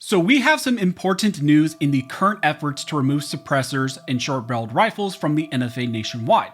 So we have some important news in the current efforts to remove suppressors and short-barreled rifles from the NFA nationwide.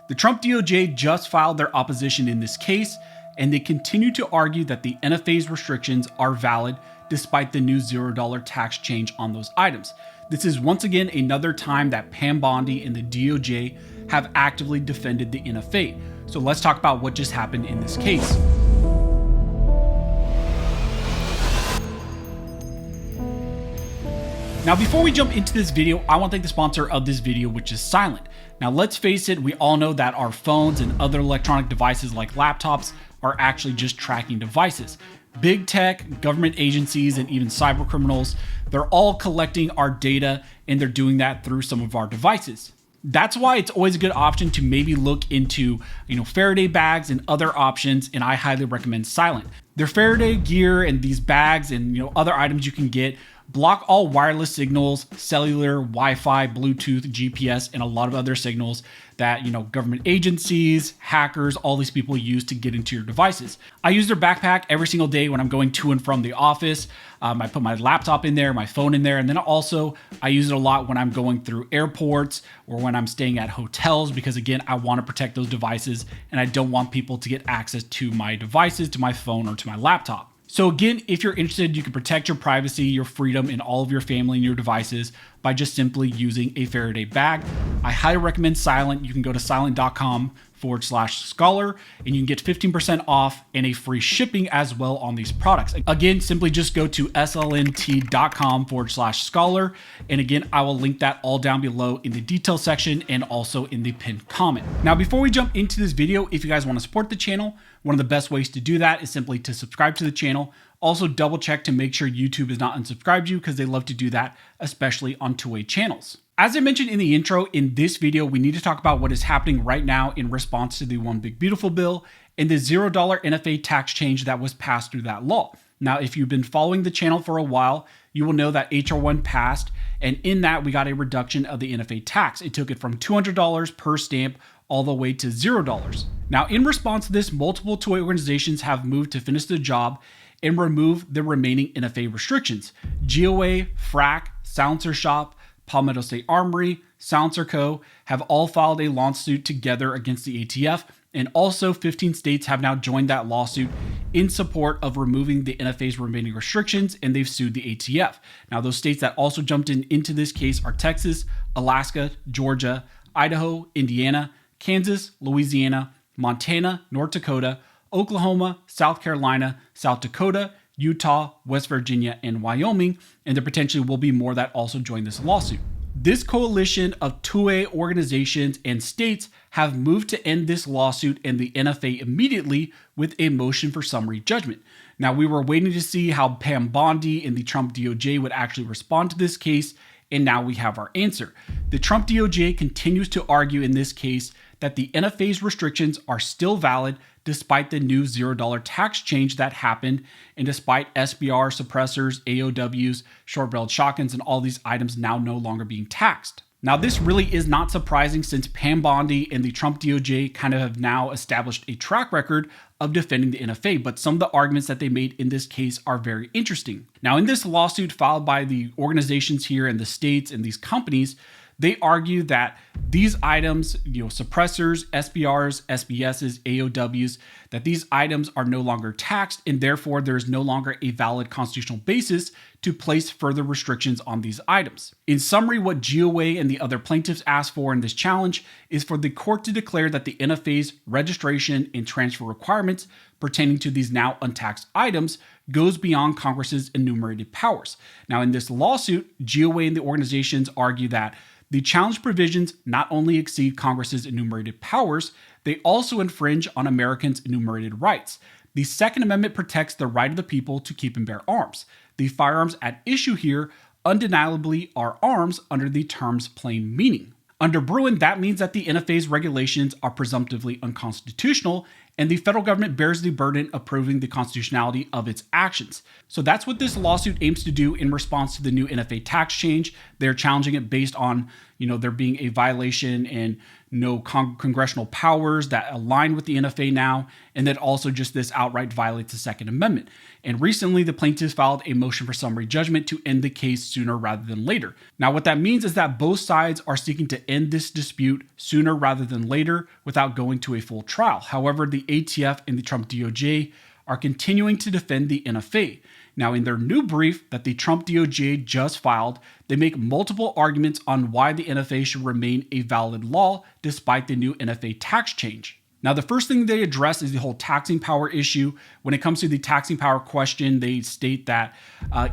The Trump DOJ just filed their opposition in this case, and they continue to argue that the NFA's restrictions are valid despite the new $0 tax change on those items. This is once again another time that Pam Bondi and the DOJ have actively defended the NFA. So let's talk about what just happened in this case. Now, before we jump into this video, I want to thank the sponsor of this video, which is Silent. Now, let's face it, we all know that our phones and other electronic devices like laptops are actually just tracking devices. Big tech, government agencies, and even cyber criminals, they're all collecting our data, and they're doing that through some of our devices. That's why it's always a good option to maybe look into, Faraday bags and other options, and I highly recommend Silent. Their Faraday gear and these bags and other items you can get block all wireless signals, cellular, Wi-Fi, Bluetooth, GPS, and a lot of other signals that, government agencies, hackers, all these people use to get into your devices. I use their backpack every single day when I'm going to and from the office. I put my laptop in there, my phone in there, and then also I use it a lot when I'm going through airports or when I'm staying at hotels because, again, I want to protect those devices and I don't want people to get access to my devices, to my phone, or to my laptop. So again, if you're interested, you can protect your privacy, your freedom, and all of your family and your devices by just simply using a Faraday bag. I highly recommend Silent. You can go to silent.com/scholar and you can get 15% off and a free shipping as well on these products. Again, simply just go to slnt.com/scholar. And again, I will link that all down below in the details section and also in the pinned comment. Now, before we jump into this video, if you guys want to support the channel, one of the best ways to do that is simply to subscribe to the channel. Also, double check to make sure YouTube has not unsubscribed you because they love to do that, especially on two-way channels. As I mentioned in the intro, in this video, we need to talk about what is happening right now in response to the One Big Beautiful Bill and the $0 NFA tax change that was passed through that law. Now, if you've been following the channel for a while, you will know that HR 1 passed, and in that, we got a reduction of the NFA tax. It took it from $200 per stamp all the way to $0. Now, in response to this, multiple toy organizations have moved to finish the job and remove the remaining NFA restrictions. GOA, FRAC, Silencer Shop, Palmetto State Armory, Silencer Co. have all filed a lawsuit together against the ATF, and also 15 states have now joined that lawsuit in support of removing the NFA's remaining restrictions, and they've sued the ATF. Now, those states that also jumped into this case are Texas, Alaska, Georgia, Idaho, Indiana, Kansas, Louisiana, Montana, North Dakota, Oklahoma, South Carolina, South Dakota, Utah, West Virginia, and Wyoming, and there potentially will be more that also join this lawsuit. This coalition of 2A organizations and states have moved to end this lawsuit and the NFA immediately with a motion for summary judgment. Now, we were waiting to see how Pam Bondi and the Trump DOJ would actually respond to this case, and now we have our answer. The Trump DOJ continues to argue in this case that the NFA's restrictions are still valid despite the new $0 tax change that happened and despite SBR, suppressors, AOWs, short-barreled shotguns, and all these items now no longer being taxed. Now, this really is not surprising since Pam Bondi and the Trump DOJ kind of have now established a track record of defending the NFA, but some of the arguments that they made in this case are very interesting. Now, in this lawsuit filed by the organizations here in the states and these companies, they argue that these items, suppressors, SBRs, SBSs, AOWs, that these items are no longer taxed and therefore there is no longer a valid constitutional basis to place further restrictions on these items. In summary, what GOA and the other plaintiffs asked for in this challenge is for the court to declare that the NFA's registration and transfer requirements pertaining to these now untaxed items goes beyond Congress's enumerated powers. Now, in this lawsuit, GOA and the organizations argue that the challenge provisions not only exceed Congress's enumerated powers, they also infringe on Americans' enumerated rights. The Second Amendment protects the right of the people to keep and bear arms. The firearms at issue here undeniably are arms under the term's plain meaning. Under Bruin, that means that the NFA's regulations are presumptively unconstitutional, and the federal government bears the burden of proving the constitutionality of its actions. So that's what this lawsuit aims to do in response to the new NFA tax change. They're challenging it based on, there being a violation and no congressional powers that align with the NFA now, and that also just this outright violates the Second Amendment. And recently, the plaintiffs filed a motion for summary judgment to end the case sooner rather than later. Now, what that means is that both sides are seeking to end this dispute sooner rather than later without going to a full trial. However, the ATF and the Trump DOJ are continuing to defend the NFA. Now, in their new brief that the Trump DOJ just filed, they make multiple arguments on why the NFA should remain a valid law despite the new NFA tax change. Now, the first thing they address is the whole taxing power issue. When it comes to the taxing power question, they state that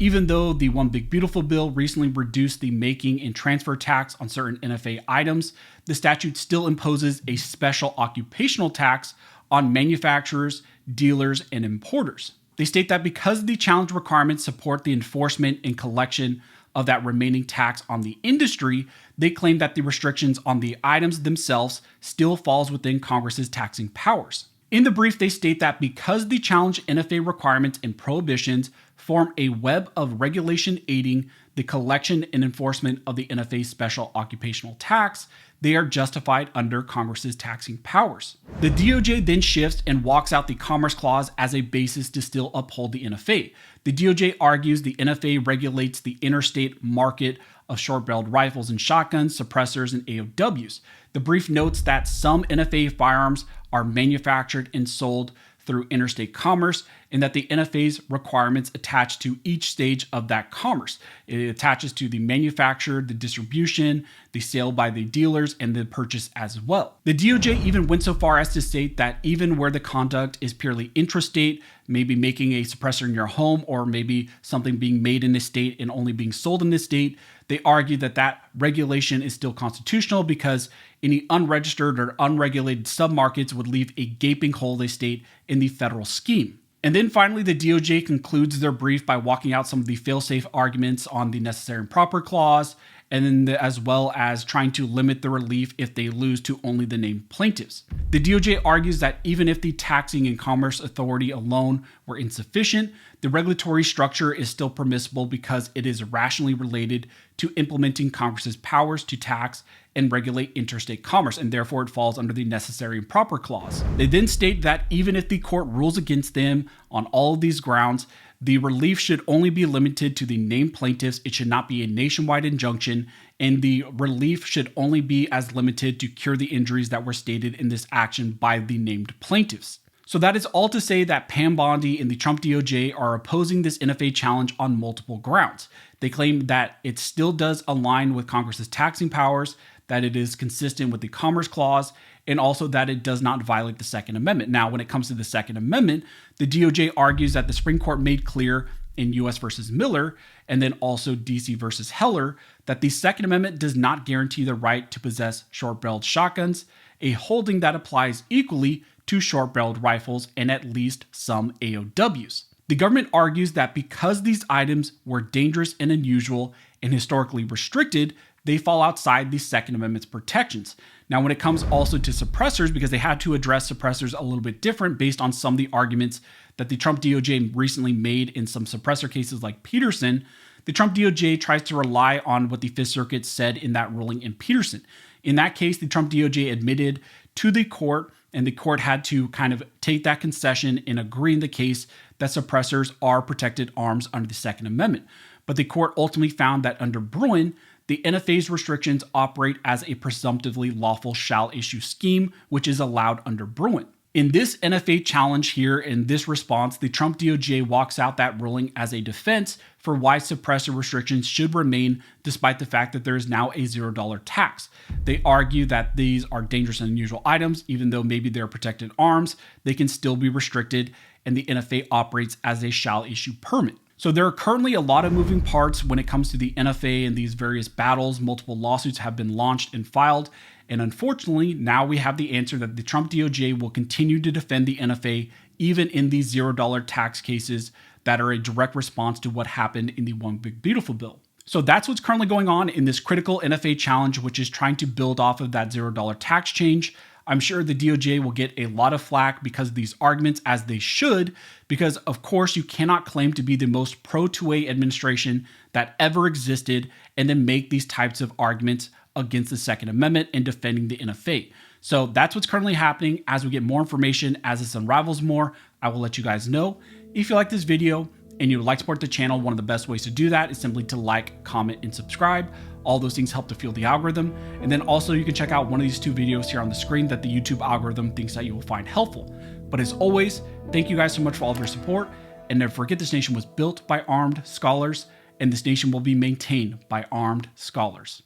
even though the One Big Beautiful Bill recently reduced the making and transfer tax on certain NFA items, the statute still imposes a special occupational tax on manufacturers, dealers, and importers. They state that because the challenge requirements support the enforcement and collection of that remaining tax on the industry, they claim that the restrictions on the items themselves still falls within Congress's taxing powers. In the brief, they state that because the challenge NFA requirements and prohibitions form a web of regulation aiding the collection and enforcement of the NFA special occupational tax, they are justified under Congress's taxing powers. The DOJ then shifts and walks out the Commerce Clause as a basis to still uphold the NFA. The DOJ argues the NFA regulates the interstate market of short-barreled rifles and shotguns, suppressors, and AOWs. The brief notes that some NFA firearms are manufactured and sold through interstate commerce, and that the NFA's requirements attach to each stage of that commerce. It attaches to the manufacture, the distribution, the sale by the dealers, and the purchase as well. The DOJ even went so far as to state that even where the conduct is purely intrastate, maybe making a suppressor in your home, or maybe something being made in a state and only being sold in this state, they argue that that regulation is still constitutional because any unregistered or unregulated submarkets would leave a gaping hole, they state, in the federal scheme. And then finally, the DOJ concludes their brief by walking out some of the fail-safe arguments on the necessary and proper clause, and then as well as trying to limit the relief if they lose to only the named plaintiffs. The DOJ argues that even if the Taxing and Commerce Authority alone were insufficient, the regulatory structure is still permissible because it is rationally related to implementing Congress's powers to tax and regulate interstate commerce, and therefore it falls under the necessary and proper clause. They then state that even if the court rules against them on all of these grounds, the relief should only be limited to the named plaintiffs. It should not be a nationwide injunction, and the relief should only be as limited to cure the injuries that were stated in this action by the named plaintiffs. So that is all to say that Pam Bondi and the Trump DOJ are opposing this NFA challenge on multiple grounds. They claim that it still does align with Congress's taxing powers, that it is consistent with the Commerce Clause, and also that it does not violate the Second Amendment. Now, when it comes to the Second Amendment, the DOJ argues that the Supreme Court made clear in U.S. versus Miller, and then also D.C. versus Heller, that the Second Amendment does not guarantee the right to possess short-barreled shotguns, a holding that applies equally to short-barreled rifles and at least some AOWs. The government argues that because these items were dangerous and unusual and historically restricted, they fall outside the Second Amendment's protections. Now, when it comes also to suppressors, because they had to address suppressors a little bit different based on some of the arguments that the Trump DOJ recently made in some suppressor cases like Peterson, the Trump DOJ tries to rely on what the Fifth Circuit said in that ruling in Peterson. In that case, the Trump DOJ admitted to the court, and the court had to kind of take that concession and agree in the case that suppressors are protected arms under the Second Amendment. But the court ultimately found that under Bruin, the NFA's restrictions operate as a presumptively lawful shall issue scheme, which is allowed under Bruin. In this NFA challenge here, in this response, the Trump DOJ walks out that ruling as a defense for why suppressor restrictions should remain despite the fact that there is now a $0 tax. They argue that these are dangerous and unusual items, even though maybe they're protected arms, they can still be restricted, and the NFA operates as a shall issue permit. So there are currently a lot of moving parts when it comes to the NFA and these various battles. Multiple lawsuits have been launched and filed. And unfortunately, now we have the answer that the Trump DOJ will continue to defend the NFA even in these $0 tax cases that are a direct response to what happened in the One Big Beautiful Bill. So that's what's currently going on in this critical NFA challenge, which is trying to build off of that $0 tax change. I'm sure the DOJ will get a lot of flack because of these arguments, as they should, because of course you cannot claim to be the most pro-2A administration that ever existed and then make these types of arguments against the Second Amendment and defending the NFA. So that's what's currently happening. As we get more information, as this unravels more, I will let you guys know. If you like this video and you would like to support the channel, one of the best ways to do that is simply to like, comment, and subscribe. All those things help to fuel the algorithm. And then also you can check out one of these 2 videos here on the screen that the YouTube algorithm thinks that you will find helpful. But as always, thank you guys so much for all of your support. And never forget, this nation was built by armed scholars, and this nation will be maintained by armed scholars.